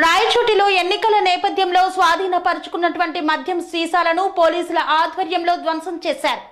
రాయచోటిలో ఎన్నికల నేపథ్యంలో స్వాధీనపరుచుకున్నటువంటి మద్యం సీసాలను పోలీసుల ఆధ్వర్యంలో ధ్వంసం చేశారు.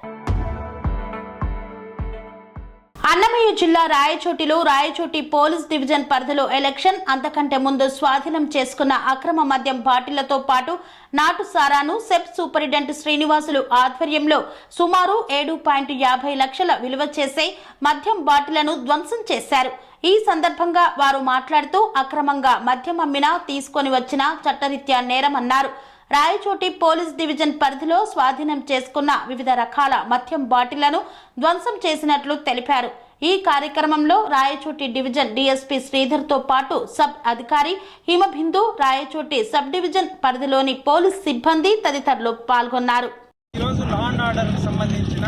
అన్నమయ్య జిల్లా రాయచోటిలో రాయచోటి పోలీస్ డివిజన్ పరిధిలో ఎలక్షన్ అంతకంటే ముందు స్వాధీనం చేసుకున్న అక్రమ మద్యం బాటిళ్లతో పాటు నాటు సారాను సెబ్ సూపరింటెండెంట్ శ్రీనివాసులు ఆధ్వర్యంలో సుమారు 7.50 లక్షల విలువ చేసే మద్యం బాటిళ్లను ధ్వంసం చేశారు. ఈ సందర్భంగా వారు మాట్లాడుతూ అక్రమంగా మద్యం అమ్మినా తీసుకొని వచ్చిన చట్టరీత్యా నేరమన్నారు. రాయచోటి పోలీస్ డివిజన్ పరిధిలో స్వాధీనం చేసుకున్న వివిధ రకాల మద్యం బాటిళ్లను ధ్వంసం చేసినట్లు తెలిపారు. ఈ కార్యక్రమంలో రాయచోటి డివిజన్ డీఎస్పీ శ్రీధర్ తో పాటు సబ్ అధికారి హిమబిందు, రాయచోటి సబ్ డివిజన్ పరిధిలోని పోలీస్ సిబ్బంది తదితరులు పాల్గొన్నారు. ఈరోజు లా అండ్ ఆర్డర్కి సంబంధించిన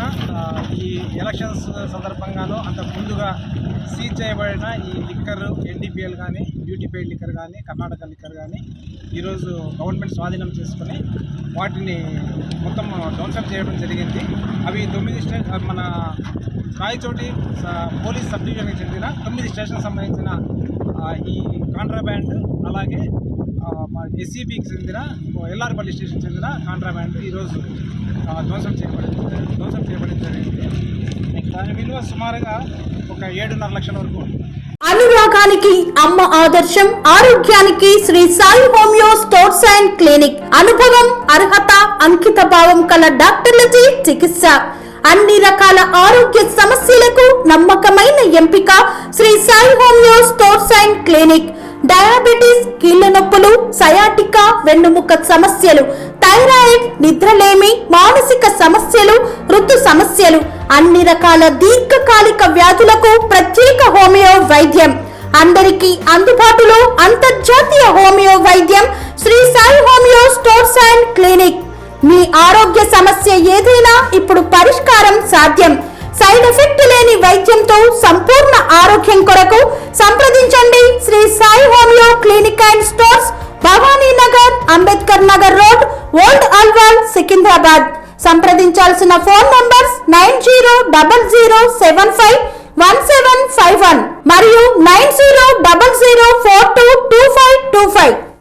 ఈ ఎలక్షన్స్ సందర్భంగాను అంతకు ముందుగా సీజ్ చేయబడిన ఈ లిక్కర్ ఎన్డీపీఎల్ కానీ, డ్యూటీ పెయిడ్ లిక్కర్ కానీ, కర్ణాటక లిక్కర్ కానీ ఈరోజు గవర్నమెంట్ స్వాధీనం చేసుకుని వాటిని మొత్తం ధ్వంసం చేయడం జరిగింది. అవి 9 మన రాయచోటి పోలీస్ సబ్ డివిజన్కి చెందిన 9 స్టేషన్ సంబంధించిన ఈ కాంట్రాబ్యాండ్, అలాగే ఎస్సీబీకి చెందిన ఎల్ఆర్పల్లి స్టేషన్ చెందిన కాంట్రాబ్యాండ్ ఈరోజు ధ్వంసం చేయబడింది జరిగింది. దాని విలువ సుమారుగా ఒక 7.5 లక్షల వరకు. అనురాగానికి అమ్మ ఆదర్శం, ఆరోగ్యానికి Sri Sai homeo stores and clinic. అనుభవం, అర్హత, అంకిత భావం కల డాక్టర్లచే చికిత్స. అన్ని రకాల ఆరోగ్య సమస్యలకు నమ్మకమైన ఎంపిక Sri Sai homeo stores and clinic. Diabetes, కీళ్ల నొప్పులు, సయాటికా, వెన్నుముక సమస్యలు, థైరాయిడ్, నిద్రలేమి, మానసిక సమస్యలు, ఋతు సమస్యలు, అన్ని రకాల దీర్ఘకాలిక వ్యాధులకు ప్రత్యేక హోమియో వైద్యం. అందరికీ అందుబాటులో అంతర్జాతీయ హోమియో వైద్యం Shri Sai homeo stores and clinic. మీ ఆరోగ్య సమస్య ఏదైనా ఇప్పుడు పరిష్కారం సాధ్యం. సైడ్ ఎఫెక్ట్ లేని వైద్యంతో సంపూర్ణ ఆరోగ్యం కొరకు సంప్రదించండి Shri Sai homeo clinic and stores, Bhavani Nagar, Ambedkar Nagar road, old Alwal, Secunderabad. సంప్రదించాల్సిన ఫోన్ నంబర్స్ 9000751751 మరియు 9000422525.